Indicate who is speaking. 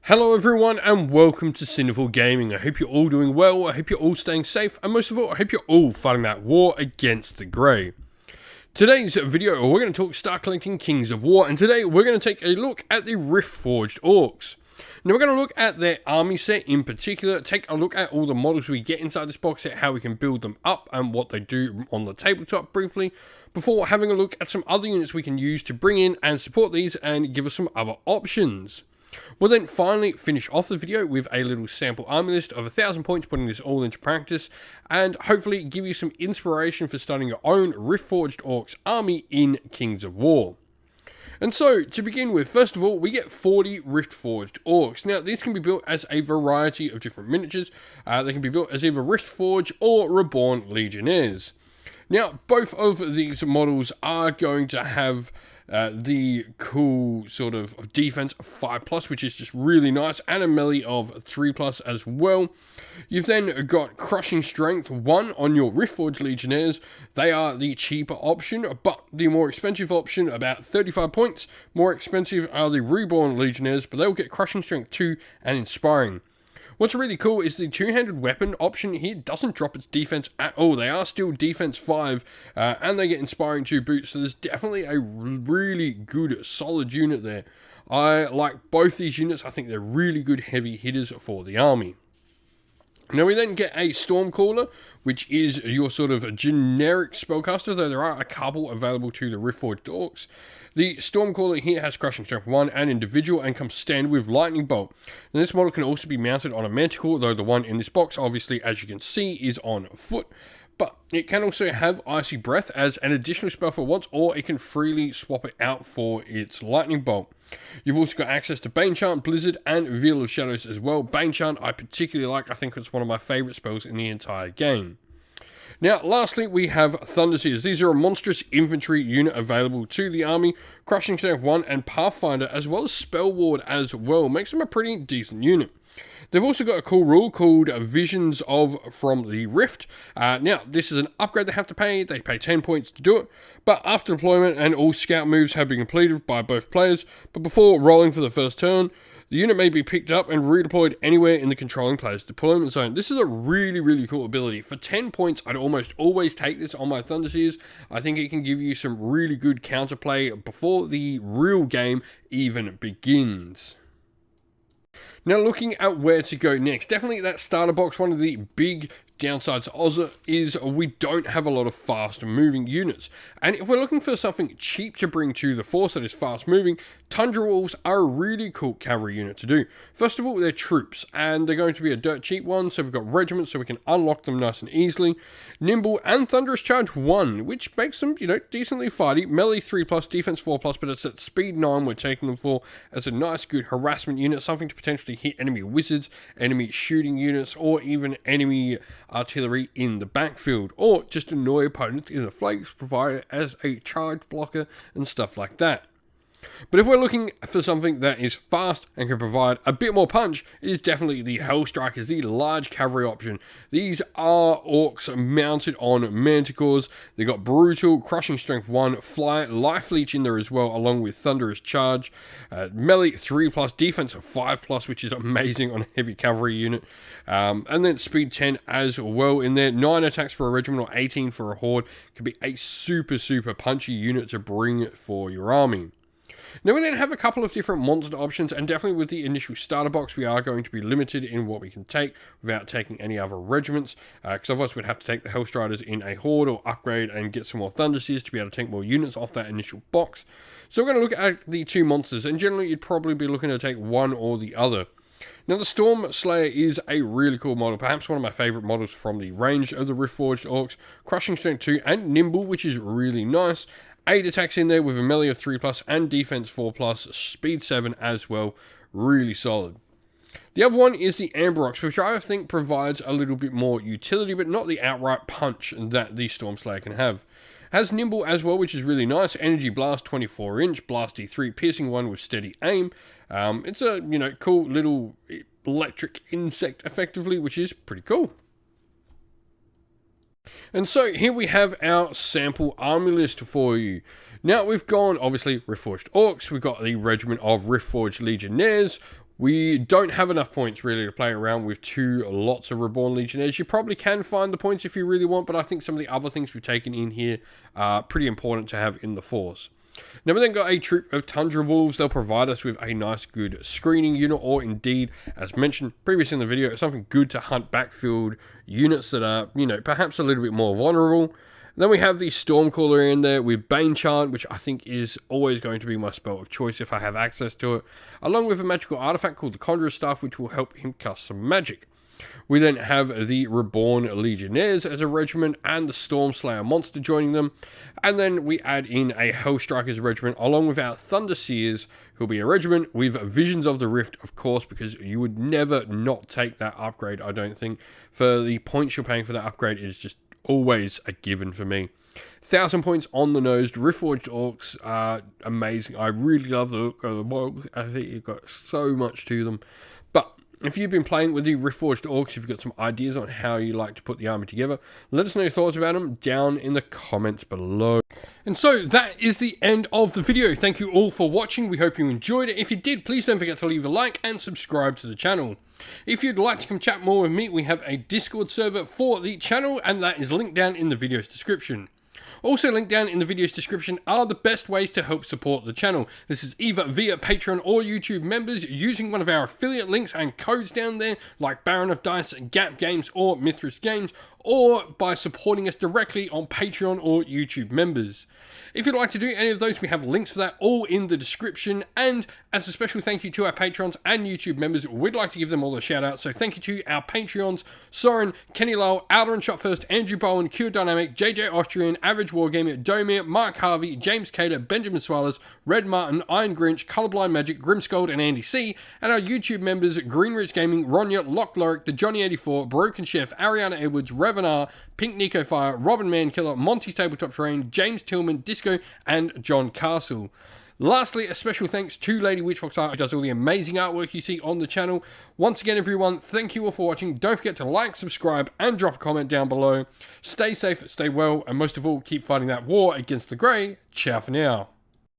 Speaker 1: Hello everyone and welcome to Sinful Gaming. I hope you're all doing well, I hope you're all staying safe, and most of all, I hope you're all fighting that war against the Grey. Today's video, we're going to talk start collecting Kings of War, and today we're going to take a look at the Riftforged Orcs. Now we're going to look at their army set in particular, take a look at all the models we get inside this box set, how we can build them up, and what they do on the tabletop briefly, before having a look at some other units we can use to bring in and support these and give us some other options. We'll then finally finish off the video with a little sample army list of 1,000 points, putting this all into practice, and hopefully give you some inspiration for starting your own Riftforged Orcs army in Kings of War. And so, to begin with, first of all, we get 40 Riftforged Orcs. Now, these can be built as a variety of different miniatures. They can be built as either Riftforged or Reborn Legionnaires. Now, both of these models are going to have the cool sort of defense of 5+, which is just really nice, and a melee of 3+ as well. You've then got Crushing Strength 1 on your Riftforged Legionnaires. They are the cheaper option, but the more expensive option, about 35 points. More expensive are the Reborn Legionnaires, but they'll get Crushing Strength 2 and Inspiring. What's really cool is the two-handed weapon option here doesn't drop its defense at all. They are still defense 5, and they get Inspiring 2 boots, so there's definitely a really good, solid unit there. I like both these units. I think they're really good heavy hitters for the army. Now we then get a Stormcaller, which is your sort of generic spellcaster, though there are a couple available to the Riftforged Orcs. The Stormcaller here has Crushing Strength 1 and Individual, and comes stand with Lightning Bolt. Now this model can also be mounted on a Manticore, though the one in this box, obviously, as you can see, is on foot. But it can also have Icy Breath as an additional spell for once, or it can freely swap it out for its Lightning Bolt. You've also got access to Banechant, Blizzard, and Veil of Shadows as well. Banechant I particularly like. I think it's one of my favourite spells in the entire game. Now, lastly, we have Thunderseers. These are a monstrous infantry unit available to the army. Crushing Strength 1 and Pathfinder, as well as Spell Ward as well. Makes them a pretty decent unit. They've also got a cool rule called Visions of from the Rift. Now, this is an upgrade they have to pay. They pay 10 points to do it. But after deployment, and all scout moves have been completed by both players, but before rolling for the first turn, the unit may be picked up and redeployed anywhere in the controlling player's deployment zone. This is a really cool ability. For 10 points, I'd almost always take this on my Thunderseers. I think it can give you some really good counterplay before the real game even begins. Now, looking at where to go next, definitely that starter box, one of the big downsides to Oz is we don't have a lot of fast moving units, and if we're looking for something cheap to bring to the force that is fast moving, Tundra Wolves are a really cool cavalry unit to do. First of all, they're troops, and they're going to be a dirt cheap one, so we've got regiments, so we can unlock them nice and easily. Nimble and Thunderous Charge 1, which makes them, decently fighty. Melee 3+, defense 4+, but it's at speed 9 we're taking them for as a nice good harassment unit, something to potentially hit enemy wizards, enemy shooting units, or even enemy artillery in the backfield, or just annoy opponents in the flanks, provide as a charge blocker and stuff like that. But if we're looking for something that is fast and can provide a bit more punch, it is definitely the Hellstrikers, the large cavalry option. These are orcs mounted on manticores. They've got brutal, Crushing Strength 1, fly, life leech in there as well, along with Thunderous Charge, melee 3+, defense 5+, which is amazing on a heavy cavalry unit, and then speed 10 as well in there. 9 attacks for a regiment or 18 for a horde. Can be a super punchy unit to bring for your army. Now we then have a couple of different monster options, and definitely with the initial starter box we are going to be limited in what we can take without taking any other regiments, because otherwise we'd have to take the Hellstriders in a horde or upgrade and get some more Thunderseers to be able to take more units off that initial box. So we're going to look at the two monsters, and generally you'd probably be looking to take one or the other. Now the Storm Slayer is a really cool model, perhaps one of my favourite models from the range of the Riftforged Orcs. Crushing Strength 2 and Nimble, which is really nice. 8 attacks in there with a melee of 3+, and defense 4+, speed 7 as well. Really solid. The other one is the Amberox, which I think provides a little bit more utility, but not the outright punch that the Storm Slayer can have. Has Nimble as well, which is really nice. Energy Blast 24-inch, Blast D3, Piercing 1 with steady aim. It's a cool little electric insect effectively, which is pretty cool. And so here we have our sample army list for you. Now we've gone, obviously, Riftforged Orcs, we've got the regiment of Riftforged Legionnaires, We don't have enough points really to play around with lots of Reborn Legionnaires. You probably can find the points if you really want, but I think some of the other things we've taken in here are pretty important to have in the force. Now we then got a troop of Tundra Wolves. They'll provide us with a nice good screening unit, or indeed, as mentioned previously in the video, something good to hunt backfield units that are, perhaps a little bit more vulnerable. Then we have the Stormcaller in there with Bane Chant, which I think is always going to be my spell of choice if I have access to it, along with a magical artifact called the Conjurer's Staff, which will help him cast some magic. We then have the Reborn Legionnaires as a regiment and the Stormslayer monster joining them. And then we add in a Hellstrikers regiment along with our Thunderseers, who'll be a regiment with Visions of the Rift, of course, because you would never not take that upgrade, I don't think. For the points you're paying for that upgrade, it is just always a given for me. 1,000 points on the nose. Riftforged Orcs are amazing. I really love the look of the models. I think you've got so much to them. But if you've been playing with the Riftforged Orcs, you've got some ideas on how you like to put the army together, let us know your thoughts about them down in the comments below. And so that is the end of the video. Thank you all for watching. We hope you enjoyed it. If you did, please don't forget to leave a like and subscribe to the channel. If you'd like to come chat more with me, we have a Discord server for the channel, and that is linked down in the video's description. Also linked down in the video's description are the best ways to help support the channel. This is either via Patreon or YouTube members using one of our affiliate links and codes down there, like Baron of Dice, Gap Games, or Mithras Games, or by supporting us directly on Patreon or YouTube members. If you'd like to do any of those, we have links for that all in the description. And as a special thank you to our Patrons and YouTube members, we'd like to give them all a shout out. So thank you to our Patreons: Soren, Kenny Lowell, Outer and Shot First, Andrew Bowen, Q Dynamic, JJ Austrian, Average Wargamer, Domir, Mark Harvey, James Cater, Benjamin Swallers, Red Martin, Iron Grinch, Colorblind Magic, Grimscold, and Andy C. And our YouTube members: Greenridge Gaming, Ronya, Lock Lorick, The Johnny84, Broken Chef, Ariana Edwards, Revenar, Pink Nico Fire, Robin Mankiller, Monty's Tabletop Terrain, James Tillman, Disco, and John Castle. Lastly, a special thanks to Lady Witchfox Art, who does all the amazing artwork you see on the channel. Once again, everyone, thank you all for watching. Don't forget to like, subscribe, and drop a comment down below. Stay safe, stay well, and most of all, keep fighting that war against the Grey. Ciao for now.